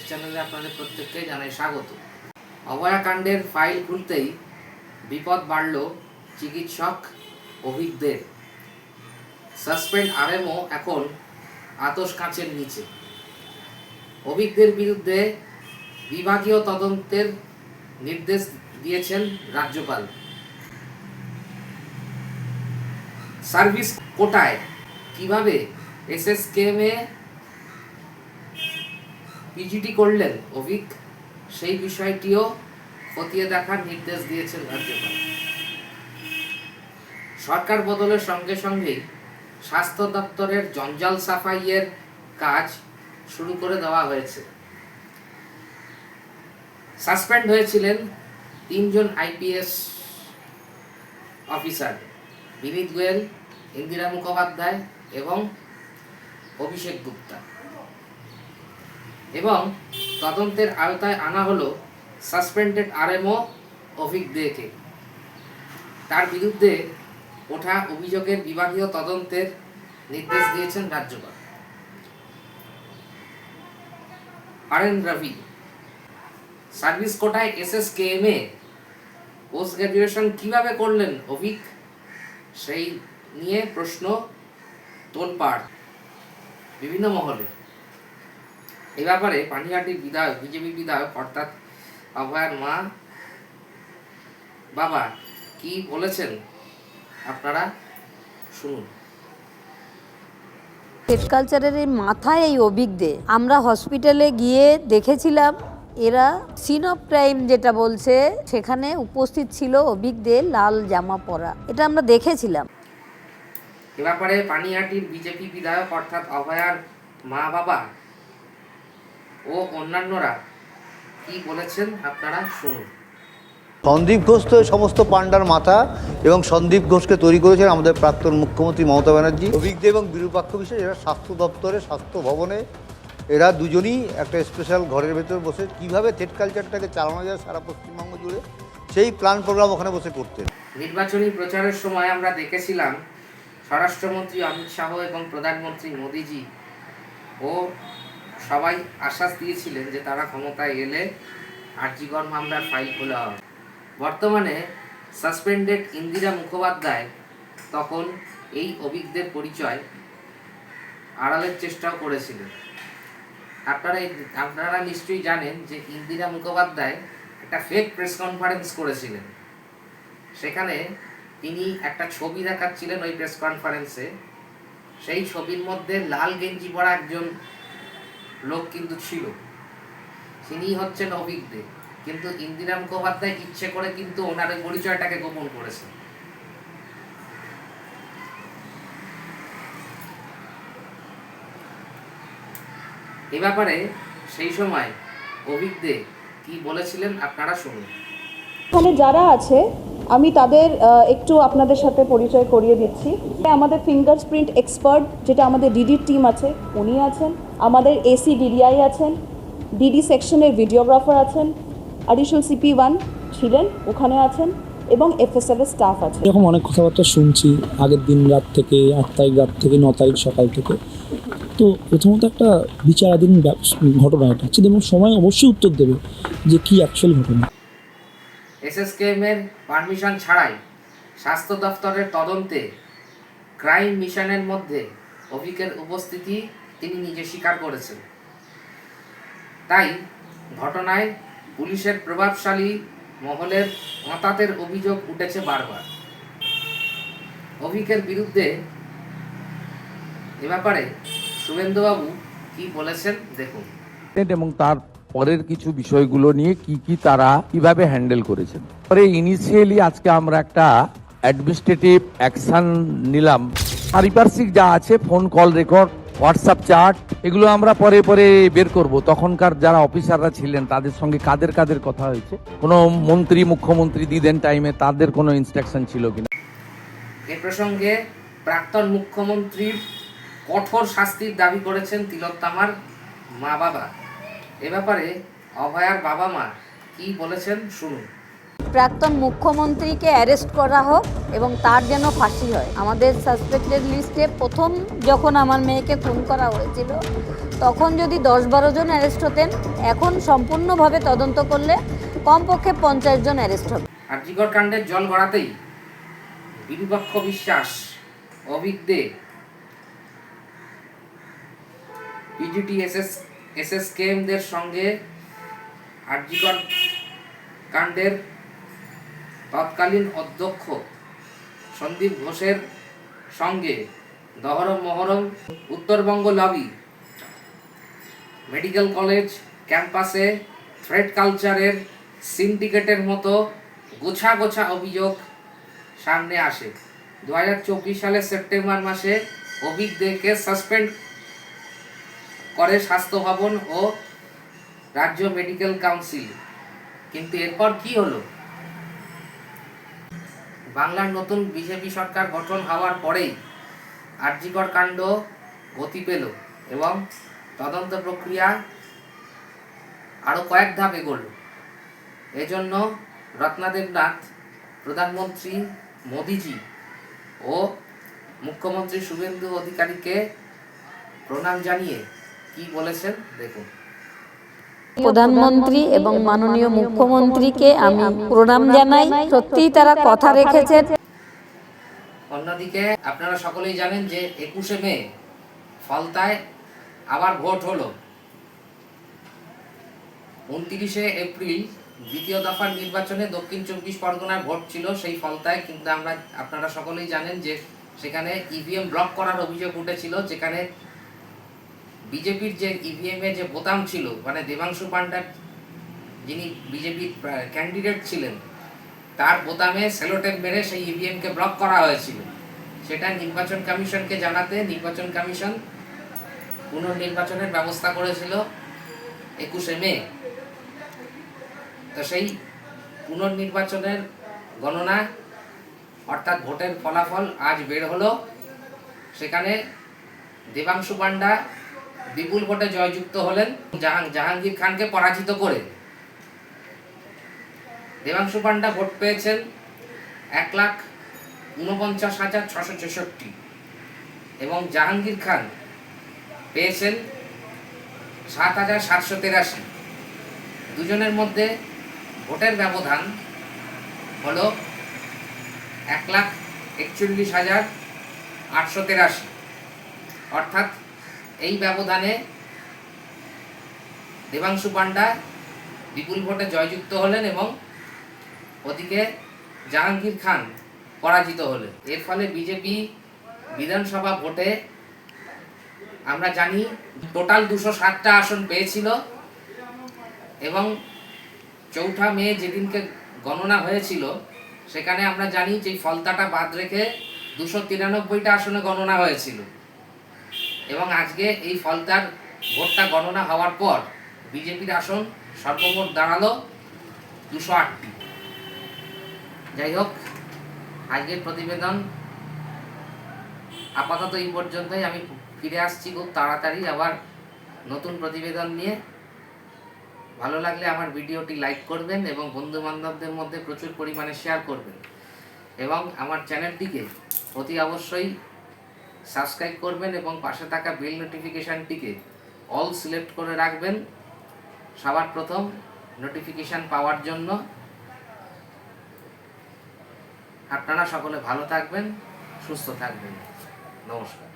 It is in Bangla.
চ্যানেলে আপনাদের প্রত্যেককে জানাই স্বাগত। অভয়াকাণ্ডের ফাইল খুলতেই বিপদ বাড়ল চিকিৎসক অভিজ্ঞদের। সাসপেন্ড আরএমও এখন আতশ কাঁচের নিচে। অভিজ্ঞদের বিরুদ্ধে বিভাগীয় তদন্তের নির্দেশ দিয়েছেন রাজ্যপাল। সার্ভিস কোটায় কিভাবে এসএসকেএমে পিজিটি করলেন অভিক, সেই বিষয়টিও খতিয়ে দেখার নির্দেশ দিয়েছেন রাজ্যপাল। সরকার বদলের সঙ্গে সঙ্গেই স্বাস্থ্য দপ্তরের জঞ্জাল সাফাইয়ের কাজ শুরু করে দেওয়া হয়েছে। সাসপেন্ড হয়েছিলেন 3 জন আইপিএস অফিসার, বিনীত গোয়েল, ইন্দিরা মুখোপাধ্যায় এবং অভিষেক গুপ্তা, এবং তদন্তের আওতায় আনা হলো সাসপেন্ডেড আরএমও অভিক দেকে। তার বিরুদ্ধে ওঠা অভিযোগের বিভাগীয় তদন্তের নির্দেশ দিয়েছেন রাজ্যপাল। আরএন রবি সার্ভিস কোটায় এসএসকেএমে পোস্ট গ্রাজুয়েশন কিভাবে করলেন অভিক, সেই নিয়ে প্রশ্ন তোলপাড় বিভিন্ন মহলে। এ ব্যাপারে পানিহাটির বিধায়ক, বিজেপি বিধায়ক অর্থাৎ অভয়ার মা বাবা কি বলেছেন আপনারা শুনুন। পেট কালচারের এই মাথায় এই অভিজ্ঞে আমরা হসপিটালে গিয়ে দেখেছিলাম, এরা সিন অফ ক্রাইম যেটা বলছে সেখানে উপস্থিত ছিল অভিজ্ঞে লাল জামা পরা, এটা আমরা দেখেছিলাম। এ ব্যাপারে পানিহাটির বিজেপি বিধায়ক অর্থাৎ অভয়ার মা বাবা ও অন্যান্যরা কি বলেছেন আপনারা শুনুন। সন্দীপ ঘোষ তো সমস্ত পাণ্ডার মাথা, এবং সন্দীপ ঘোষকে তৈরি করেছেন আমাদের প্রাক্তন মুখ্যমন্ত্রী মমতা ব্যানার্জি। অভিজ্ঞ এবং বিরূপাক্ষ বিষয়, এরা স্বাস্থ্য দপ্তরে, স্বাস্থ্য ভবনে এরা দুজনই একটা স্পেশাল ঘরের ভেতর বসে কীভাবে থ্রেড কালচারটাকে চালানো যায় সারা পশ্চিমবঙ্গ জুড়ে, সেই প্ল্যান প্রোগ্রাম ওখানে বসে করতেন। নির্বাচনী প্রচারের সময় আমরা দেখেছিলাম স্বরাষ্ট্রমন্ত্রী অমিত শাহ এবং প্রধানমন্ত্রী মোদিজি ও সবাই আশ্বাস দিয়েছিলেন যে তারা ক্ষমতায় এলে আরজিকর মামলার ফাইল খোলা হবে। বর্তমানে সাসপেন্ডেড ইন্দিরা মুখোপাধ্যায় তখন এই অভিজ্ঞদের পরিচয় আড়ালের চেষ্টাও করেছিলেন। আপনারা নিশ্চয়ই জানেন যে ইন্দিরা মুখোপাধ্যায় একটা ফেক প্রেস কনফারেন্স করেছিলেন। সেখানে তিনি একটা ছবি দেখাচ্ছিলেন ওই প্রেস কনফারেন্সে। সেই ছবির মধ্যে লাল গেঞ্জি পরা একজন লোক কিন্তু ছিল, তিনি হচ্ছেন অভিজ্ঞ। কিন্তু ইন্দিরা মুখোপাধ্যায় ইচ্ছে করে কিন্তু ওনার পরিচয়টাকে গোপন করেছেন। এ ব্যাপারে সেই সময় অভিজ্ঞ কি বলেছিলেন আপনারা শুনুন। এখানে যারা আছে আমি তাদের একটু আপনাদের সাথে পরিচয় করিয়ে দিচ্ছি। আমাদের ফিঙ্গারপ্রিন্ট এক্সপার্ট, যেটা আমাদের ডিডি টিম আছে, উনি আছেন। আমাদের এসি ডিডিআই আছেন, ডিডি সেকশনের ভিডিওগ্রাফার আছেন, অ্যাডিশনাল সিপি1 ছিলেন, ওখানে আছেন, এবং এফএসএল এর স্টাফ আছে। এরকম অনেক কথাবার্তা শুনছি আগের দিন রাত থেকে, 8 তারিখ রাত থেকে 9 তারিখ সকাল থেকে। তো প্রথমত একটা বিচারাধীন ঘটনা এটা হচ্ছে, এবং সময় অবশ্যই উত্তর দেবে যে কি অ্যাকচুয়াল ঘটনা। এসএসকেএম এর পারমিশন ছাড়াই স্বাস্থ্য দপ্তরের তদন্তে ক্রাইম মিশনের মধ্যে অভিকের উপস্থিতি তিনি নিজে স্বীকার করেছেন। তাই ঘটনায় পুলিশের প্রভাবশালী মহলের মতাতের অভিযোগ উঠেছে বারবার। অভিকের বিরুদ্ধে এ ব্যাপারে শুভেন্দুবাবু কি বলেছেন দেখুন। এবং তার পরের কিছু বিষয়গুলো নিয়ে কি তারা কিভাবে হ্যান্ডেল করেছেন। পরে ইনিশিয়ালি আজকে আমরা একটা অ্যাডমিনিস্ট্রেটিভ অ্যাকশন নিলাম। পারিপার্শ্বিক যা আছে, phone call record, WhatsApp chat, এগুলো আমরা পরে পরে বের করব। তখনকার যারা অফিসাররা ছিলেন তাদের সঙ্গে কাদের কাদের কথা হয়েছে, কোনো মন্ত্রী মুখ্যমন্ত্রী দিদেন টাইমে তাদের কোনো ইনস্ট্রাকশন ছিল কিনা। এ প্রসঙ্গে প্রাক্তন মুখ্যমন্ত্রীর কঠোর শাস্তির দাবি করেছেন তিলোত্তমার মা বাবা। এ ব্যাপারে অভয়ার বাবা মা কি বলেছেন শুনুন। প্রাক্তন মুখ্যমন্ত্রীকে অ্যারেস্ট করা হোক এবং তার যেন ফাঁসি হয়। আমাদের সাসপেক্টেড লিস্টে প্রথম যখন আমার মেয়েকে খুন করা হয়েছিল তখন যদি 10-12 জন অ্যারেস্ট হতেন, এখন সম্পূর্ণভাবে তদন্ত করলে কমপক্ষে 50 জন অ্যারেস্ট হবে। আরজিকর কাণ্ডের জল গড়াতেই বিরূপাক্ষ বিশ্বাস, অভিক দে, পিজিটি এসএসকেএমদের সঙ্গে আরজিকর কাণ্ডের তৎকালীন অধ্যক্ষ সন্দীপ ঘোষের সঙ্গে দহরম মহরম উত্তরবঙ্গ লবি, মেডিকেল কলেজ ক্যাম্পাসে থ্রেড কালচারের সিন্ডিকেটের মতো গোছা গোছা অভিযোগ সামনে আসে। 2024 সালের সেপ্টেম্বর মাসে অভিক দেকে সাসপেন্ড করে স্বাস্থ্য ভবন ও রাজ্য মেডিকেল কাউন্সিল। কিন্তু এরপর কি হলো? বাংলার নতুন বিজেপি সরকার গঠন হওয়ার পরেই আরজিকর কাণ্ড গতি পেল এবং তদন্ত প্রক্রিয়া আরও কয়েক ধাপ এগোল। এজন্য রত্নাদেবনাথ প্রধানমন্ত্রী মোদিজি ও মুখ্যমন্ত্রী শুভেন্দু অধিকারীকে প্রণাম জানিয়ে কি বলেছেন দেখুন। প্রধানমন্ত্রী এবং মাননীয় মুখ্যমন্ত্রীকে আমি প্রণাম জানাই, সত্যিই তারা কথা রেখেছেন। অন্যদিকে আপনারা সকলেই জানেন যে 21শে মে ফলতায় আবার ভোট হলো। 29শে এপ্রিল দ্বিতীয় দফার নির্বাচনে দক্ষিণ 24 পরগনার ভোট ছিল সেই ফলতায়, কিন্তু আপনারা সকলেই জানেন যে সেখানে ইভিএম ব্লক করার অভিযোগ উঠেছিল, যেখানে বিজেপির যে ইভিএমে যে বোতাম ছিল, মানে দেবাংশু পান্ডার যিনি বিজেপির ক্যান্ডিডেট ছিলেন তার বোতামে সেলোটেপ মেরে সেই ইভিএমকে ব্লক করা হয়েছিল। সেটা নির্বাচন কমিশনকে জানাতে নির্বাচন কমিশন পুনর্নির্বাচনের ব্যবস্থা করেছিল 21শে মে। তো সেই পুনর্নির্বাচনের গণনা অর্থাৎ ভোটের ফলাফল আজ বের হলো। সেখানে দেবাংশু পান্ডা বিপুল ভোটে জয়যুক্ত হলেন জাহাঙ্গীর খানকে পরাজিত করে। দেবাংশু পান্ডা ভোট পেয়েছেন 1,49,666 এবং জাহাঙ্গীর খান পেয়েছেন 7,783। দুজনের মধ্যে ভোটের ব্যবধান হলো 1,41,883। অর্থাৎ এই ব্যবধানে দেবাংশু পান্ডা বিপুল ভোটে জয়যুক্ত হলেন এবং ওদিকে জাহাঙ্গীর খান পরাজিত হলেন। এর ফলে বিজেপি বিধানসভা ভোটে আমরা জানি টোটাল 207টা আসন পেয়েছিল এবং 4 মে যেদিনকে গণনা হয়েছিল সেখানে আমরা জানি যে ফলতাটা বাদ রেখে 293টা আসনে গণনা হয়েছিল এবং আজকে এই ফলতার ভোটটা গণনা হওয়ার পর বিজেপির আসন সর্বমোট দাঁড়ালো 208টি। যাই হোক, আজকের প্রতিবেদন আপাতত এই পর্যন্তই। আমি ফিরে আসছি খুব তাড়াতাড়ি আবার নতুন প্রতিবেদন নিয়ে। ভালো লাগলে আমার ভিডিওটি লাইক করবেন এবং বন্ধু বান্ধবদের মধ্যে প্রচুর পরিমাণে শেয়ার করবেন এবং আমার চ্যানেলটিকে অতি অবশ্যই সাবস্ক্রাইব করবেন এবং পাশে থাকা বেল নোটিফিকেশানটিকে অল সিলেক্ট করে রাখবেন সবার প্রথম নোটিফিকেশান পাওয়ার জন্য। আপনারা সকলে ভালো থাকবেন, সুস্থ থাকবেন। নমস্কার।